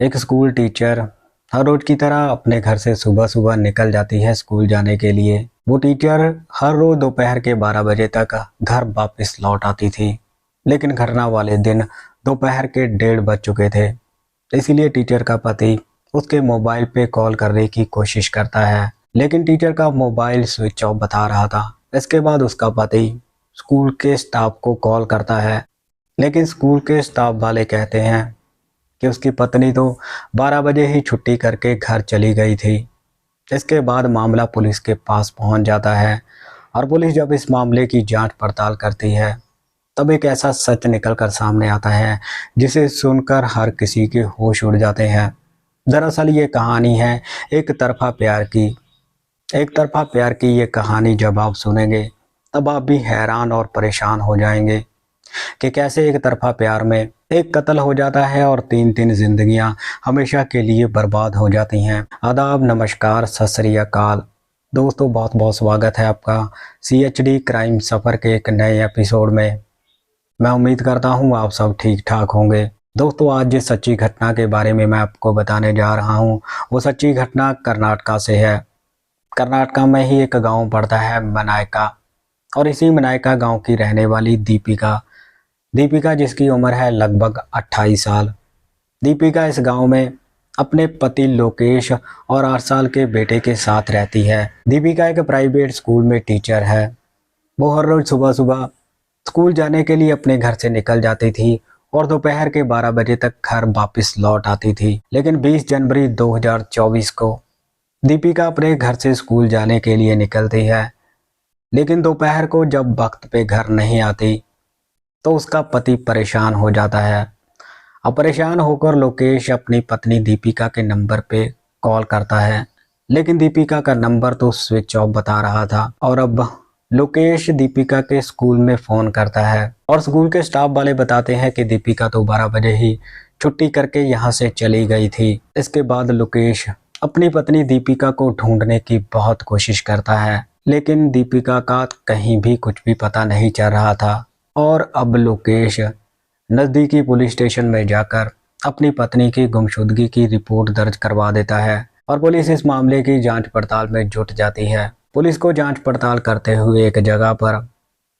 एक school teacher हर रोज की तरह अपने घर से सुबह सुबह निकल जाती है स्कूल जाने के लिए। वो टीचर हर रोज दोपहर के 12 बजे तक घर वापस लौट आती थी। लेकिन घटना वाले दिन दोपहर के 1:30 बज चुके थे। इसीलिए टीचर का पति उसके मोबाइल पे कॉल करने की कोशिश करता है, लेकिन टीचर का मोबाइल स्विच ऑफ बता रहा था। इसके बाद उसका पति स्कूल के स्टाफ को कॉल करता है, लेकिन स्कूल के स्टाफ वाले कहते हैं कि उसकी पत्नी तो 12 बजे ही छुट्टी करके घर चली गई थी। इसके बाद मामला पुलिस के पास पहुंच जाता है और पुलिस जब इस मामले की जांच पड़ताल करती है तब एक ऐसा सच निकल कर सामने आता है जिसे सुनकर हर किसी के होश उड़ जाते हैं। दरअसल ये कहानी है एक तरफा प्यार की। एक तरफा प्यार की ये कहानी जब आप सुनेंगे तब आप भी हैरान और परेशान हो जाएंगे कि कैसे एक तरफा प्यार में एक कत्ल हो जाता है और 3-3 जिंदगियां हमेशा के लिए बर्बाद हो जाती हैं। आदाब, नमस्कार, सत श्री अकाल। दोस्तों, बहुत बहुत स्वागत है आपका CHD क्राइम सफ़र के एक नए एपिसोड में। मैं उम्मीद करता हूं आप सब ठीक ठाक होंगे। दोस्तों, आज जिस सच्ची घटना के बारे में मैं आपको बताने जा रहा हूं वो सच्ची घटना कर्नाटका से है। कर्नाटका में ही एक गाँव पड़ता है मनायका, और इसी मनायका गाँव की रहने वाली दीपिका जिसकी उम्र है लगभग 28 साल। दीपिका इस गांव में अपने पति लोकेश और 8 साल के बेटे के साथ रहती है। दीपिका एक प्राइवेट स्कूल में टीचर है। वो हर रोज सुबह सुबह स्कूल जाने के लिए अपने घर से निकल जाती थी और दोपहर के 12 बजे तक घर वापस लौट आती थी। लेकिन 20 जनवरी 2024 को दीपिका अपने घर से स्कूल जाने के लिए निकलती है, लेकिन दोपहर को जब वक्त पे घर नहीं आती तो उसका पति परेशान हो जाता है। अब परेशान होकर लोकेश अपनी पत्नी दीपिका के नंबर पे कॉल करता है, लेकिन दीपिका का नंबर तो स्विच ऑफ बता रहा था। और अब लोकेश दीपिका के स्कूल में फ़ोन करता है और स्कूल के स्टाफ वाले बताते हैं कि दीपिका तो 12 बजे ही छुट्टी करके यहाँ से चली गई थी। इसके बाद लोकेश अपनी पत्नी दीपिका को ढूंढने की बहुत कोशिश करता है, लेकिन दीपिका का कहीं भी कुछ भी पता नहीं चल रहा था। और अब लोकेश नज़दीकी पुलिस स्टेशन में जाकर अपनी पत्नी की गुमशुदगी की रिपोर्ट दर्ज करवा देता है और पुलिस इस मामले की जांच पड़ताल में जुट जाती है। पुलिस को जांच पड़ताल करते हुए एक जगह पर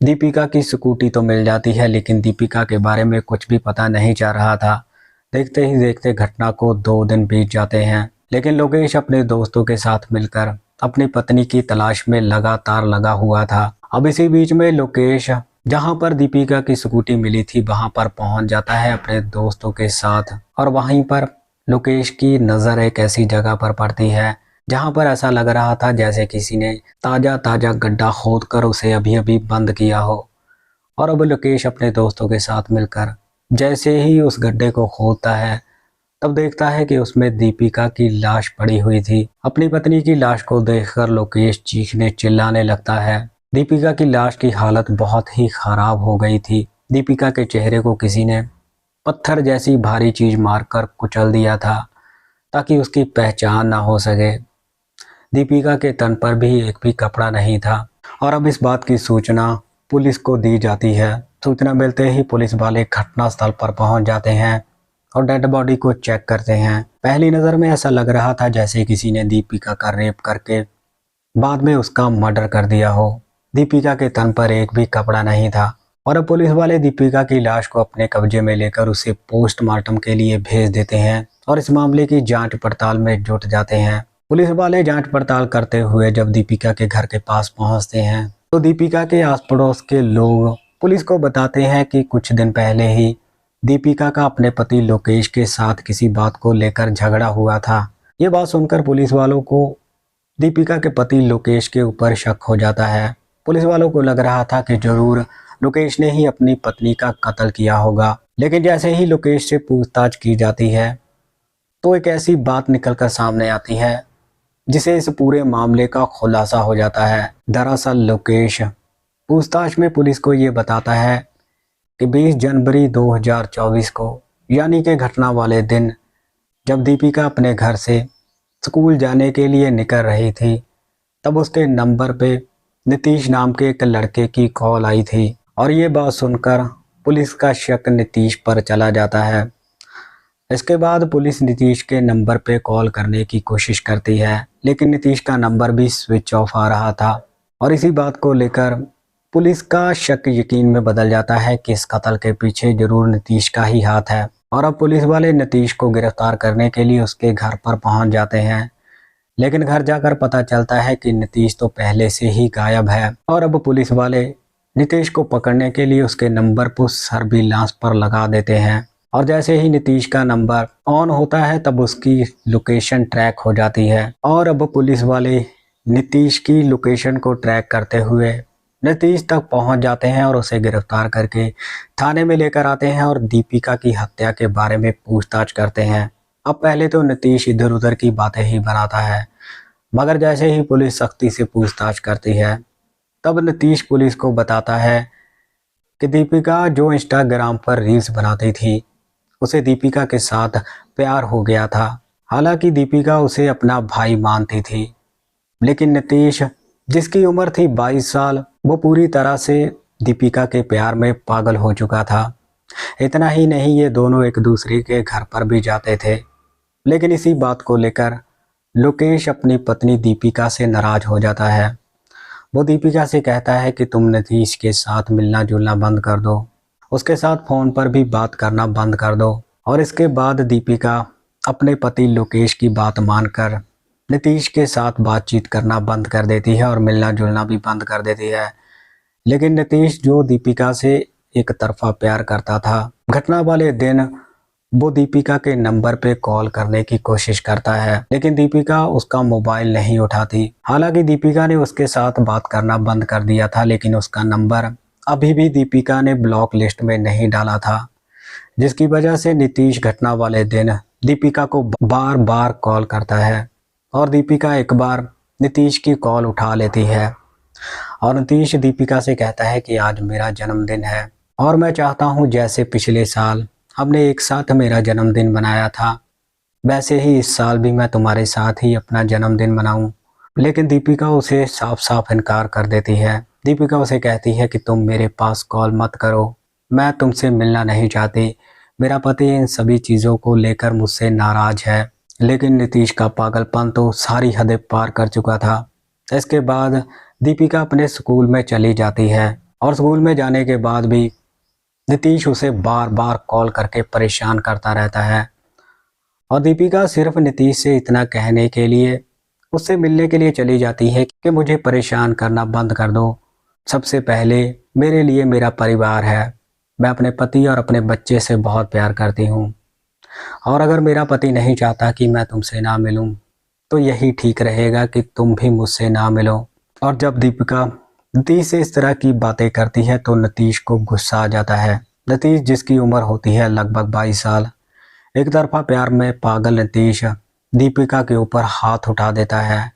दीपिका की स्कूटी तो मिल जाती है, लेकिन दीपिका के बारे में कुछ भी पता नहीं चल रहा था। देखते ही देखते घटना को 2 दिन बीत जाते हैं, लेकिन लोकेश अपने दोस्तों के साथ मिलकर अपनी पत्नी की तलाश में लगातार लगा हुआ था। अब इसी बीच में लोकेश जहां पर दीपिका की स्कूटी मिली थी वहां पर पहुंच जाता है अपने दोस्तों के साथ, और वहीं पर लोकेश की नज़र एक ऐसी जगह पर पड़ती है जहां पर ऐसा लग रहा था जैसे किसी ने ताज़ा गड्ढा खोदकर उसे अभी अभी बंद किया हो। और अब लोकेश अपने दोस्तों के साथ मिलकर जैसे ही उस गड्ढे को खोदता है तब देखता है कि उसमें दीपिका की लाश पड़ी हुई थी। अपनी पत्नी की लाश को देखकर लोकेश चीखने चिल्लाने लगता है। दीपिका की लाश की हालत बहुत ही खराब हो गई थी। दीपिका के चेहरे को किसी ने पत्थर जैसी भारी चीज मारकर कुचल दिया था ताकि उसकी पहचान ना हो सके। दीपिका के तन पर भी एक भी कपड़ा नहीं था। और अब इस बात की सूचना पुलिस को दी जाती है। सूचना मिलते ही पुलिस वाले घटनास्थल पर पहुंच जाते हैं और डेड बॉडी को चेक करते हैं। पहली नज़र में ऐसा लग रहा था जैसे किसी ने दीपिका का रेप करके बाद में उसका मर्डर कर दिया हो। दीपिका के तन पर एक भी कपड़ा नहीं था और अब पुलिस वाले दीपिका की लाश को अपने कब्जे में लेकर उसे पोस्टमार्टम के लिए भेज देते हैं और इस मामले की जांच पड़ताल में जुट जाते हैं। पुलिस वाले जांच पड़ताल करते हुए जब दीपिका के घर के पास पहुंचते हैं तो दीपिका के आस पड़ोस के लोग पुलिस को बताते हैं कि कुछ दिन पहले ही दीपिका का अपने पति लोकेश के साथ किसी बात को लेकर झगड़ा हुआ था। ये बात सुनकर पुलिस वालों को दीपिका के पति लोकेश के ऊपर शक हो जाता है। पुलिस वालों को लग रहा था कि जरूर लोकेश ने ही अपनी पत्नी का कत्ल किया होगा, लेकिन जैसे ही लोकेश से पूछताछ की जाती है तो एक ऐसी बात निकलकर सामने आती है जिसे इस पूरे मामले का खुलासा हो जाता है। दरअसल लोकेश पूछताछ में पुलिस को ये बताता है कि 20 जनवरी 2024 को, यानी कि घटना वाले दिन, जब दीपिका अपने घर से स्कूल जाने के लिए निकल रही थी तब उसके नंबर पे नीतीश नाम के एक लड़के की कॉल आई थी। और ये बात सुनकर पुलिस का शक नीतीश पर चला जाता है। इसके बाद पुलिस नीतीश के नंबर पे कॉल करने की कोशिश करती है, लेकिन नीतीश का नंबर भी स्विच ऑफ आ रहा था। और इसी बात को लेकर पुलिस का शक यकीन में बदल जाता है कि इस कत्ल के पीछे जरूर नीतीश का ही हाथ है। और अब पुलिस वाले नीतीश को गिरफ्तार करने के लिए उसके घर पर पहुंच जाते हैं, लेकिन घर जाकर पता चलता है कि नीतीश तो पहले से ही गायब है। और अब पुलिस वाले नीतीश को पकड़ने के लिए उसके नंबर को सर्विलांस पर लगा देते हैं। और जैसे ही नीतीश का नंबर ऑन होता है तब उसकी लोकेशन ट्रैक हो जाती है। और अब पुलिस वाले नीतीश की लोकेशन को ट्रैक करते हुए नीतीश तक पहुंच जाते हैं और उसे गिरफ्तार करके थाने में लेकर आते हैं और दीपिका की हत्या के बारे में पूछताछ करते हैं। अब पहले तो नीतीश इधर उधर की बातें ही बनाता है, मगर जैसे ही पुलिस सख्ती से पूछताछ करती है तब नीतीश पुलिस को बताता है कि दीपिका जो इंस्टाग्राम पर रील्स बनाती थी उसे दीपिका के साथ प्यार हो गया था। हालांकि दीपिका उसे अपना भाई मानती थी, लेकिन नीतीश जिसकी उम्र थी 22 साल, वो पूरी तरह से दीपिका के प्यार में पागल हो चुका था। इतना ही नहीं, ये दोनों एक दूसरे के घर पर भी जाते थे। लेकिन इसी बात को लेकर लोकेश अपनी पत्नी दीपिका से नाराज हो जाता है। वो दीपिका से कहता है कि तुम नीतीश के साथ मिलना जुलना बंद कर दो, उसके साथ फ़ोन पर भी बात करना बंद कर दो। और इसके बाद दीपिका अपने पति लोकेश की बात मानकर नीतीश के साथ बातचीत करना बंद कर देती है और मिलना जुलना भी बंद कर देती है। लेकिन नीतीश जो दीपिका से एक तरफा प्यार करता था, घटना वाले दिन वो दीपिका के नंबर पे कॉल करने की कोशिश करता है, लेकिन दीपिका उसका मोबाइल नहीं उठाती। हालांकि दीपिका ने उसके साथ बात करना बंद कर दिया था, लेकिन उसका नंबर अभी भी दीपिका ने ब्लॉक लिस्ट में नहीं डाला था, जिसकी वजह से नीतीश घटना वाले दिन दीपिका को बार बार कॉल करता है। और दीपिका एक बार नीतीश की कॉल उठा लेती है और नीतीश दीपिका से कहता है कि आज मेरा जन्मदिन है और मैं चाहता हूँ जैसे पिछले साल हमने एक साथ मेरा जन्मदिन मनाया था, वैसे ही इस साल भी मैं तुम्हारे साथ ही अपना जन्मदिन मनाऊं। लेकिन दीपिका उसे साफ साफ इनकार कर देती है। दीपिका उसे कहती है कि तुम मेरे पास कॉल मत करो, मैं तुमसे मिलना नहीं चाहती, मेरा पति इन सभी चीज़ों को लेकर मुझसे नाराज है। लेकिन नीतीश का पागलपन तो सारी हदें पार कर चुका था। इसके बाद दीपिका अपने स्कूल में चली जाती है और स्कूल में जाने के बाद भी नीतीश उसे बार बार कॉल करके परेशान करता रहता है। और दीपिका सिर्फ नीतीश से इतना कहने के लिए उससे मिलने के लिए चली जाती है कि मुझे परेशान करना बंद कर दो, सबसे पहले मेरे लिए मेरा परिवार है, मैं अपने पति और अपने बच्चे से बहुत प्यार करती हूँ और अगर मेरा पति नहीं चाहता कि मैं तुमसे ना मिलूं तो यही ठीक रहेगा कि तुम भी मुझसे ना मिलो। और जब दीपिका नीतीश से इस तरह की बातें करती है तो नीतीश को गुस्सा आ जाता है। नीतीश जिसकी उम्र होती है लगभग 22 साल, एक तरफा प्यार में पागल नीतीश दीपिका के ऊपर हाथ उठा देता है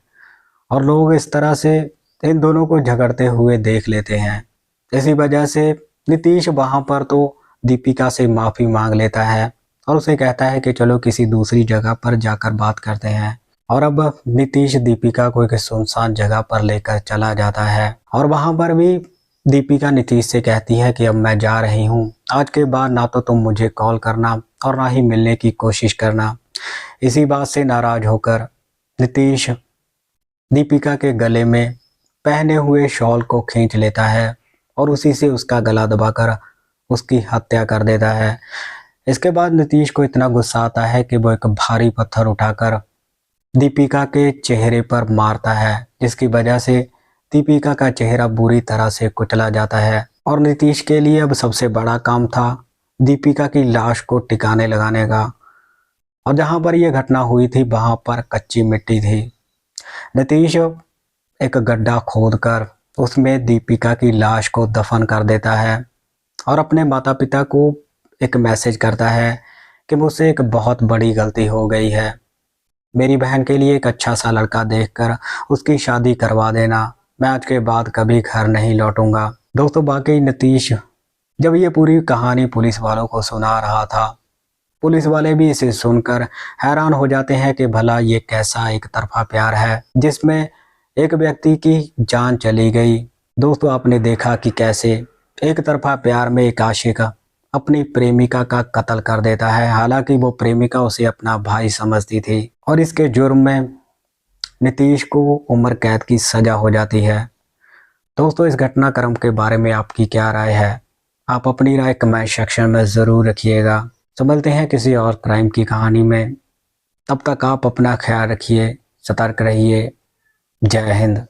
और लोग इस तरह से इन दोनों को झगड़ते हुए देख लेते हैं। इसी वजह से नीतीश वहाँ पर तो दीपिका से माफ़ी मांग लेता है और उसे कहता है कि चलो किसी दूसरी जगह पर जाकर बात करते हैं। और अब नीतीश दीपिका को एक सुनसान जगह पर लेकर चला जाता है और वहाँ पर भी दीपिका नीतीश से कहती है कि अब मैं जा रही हूँ, आज के बाद ना तो तुम मुझे कॉल करना और ना ही मिलने की कोशिश करना। इसी बात से नाराज होकर नीतीश दीपिका के गले में पहने हुए शॉल को खींच लेता है और उसी से उसका गला दबाकर उसकी हत्या कर देता है। इसके बाद नीतीश को इतना गुस्सा आता है कि वो एक भारी पत्थर उठाकर दीपिका के चेहरे पर मारता है, जिसकी वजह से दीपिका का चेहरा बुरी तरह से कुचला जाता है। और नीतीश के लिए अब सबसे बड़ा काम था दीपिका की लाश को टिकाने लगाने का। और जहाँ पर यह घटना हुई थी वहाँ पर कच्ची मिट्टी थी। नीतीश एक गड्ढा खोदकर उसमें दीपिका की लाश को दफन कर देता है और अपने माता पिता को एक मैसेज करता है कि मुझसे एक बहुत बड़ी गलती हो गई है, मेरी बहन के लिए एक अच्छा सा लड़का देखकर उसकी शादी करवा देना, मैं आज के बाद कभी घर नहीं लौटूंगा। दोस्तों बाकी नीतीश जब ये पूरी कहानी पुलिस वालों को सुना रहा था, पुलिस वाले भी इसे सुनकर हैरान हो जाते हैं कि भला ये कैसा एक तरफा प्यार है जिसमें एक व्यक्ति की जान चली गई। दोस्तों आपने देखा कि कैसे एक तरफा प्यार में एक आशिक अपनी प्रेमिका का कत्ल कर देता है। हालांकि वो प्रेमिका उसे अपना भाई समझती थी और इसके जुर्म में नीतीश को उम्र कैद की सजा हो जाती है। दोस्तों, इस घटनाक्रम के बारे में आपकी क्या राय है? आप अपनी राय कमेंट सेक्शन में ज़रूर रखिएगा। तो मिलते हैं किसी और क्राइम की कहानी में। तब तक आप अपना ख्याल रखिए, सतर्क रहिए। जय हिंद।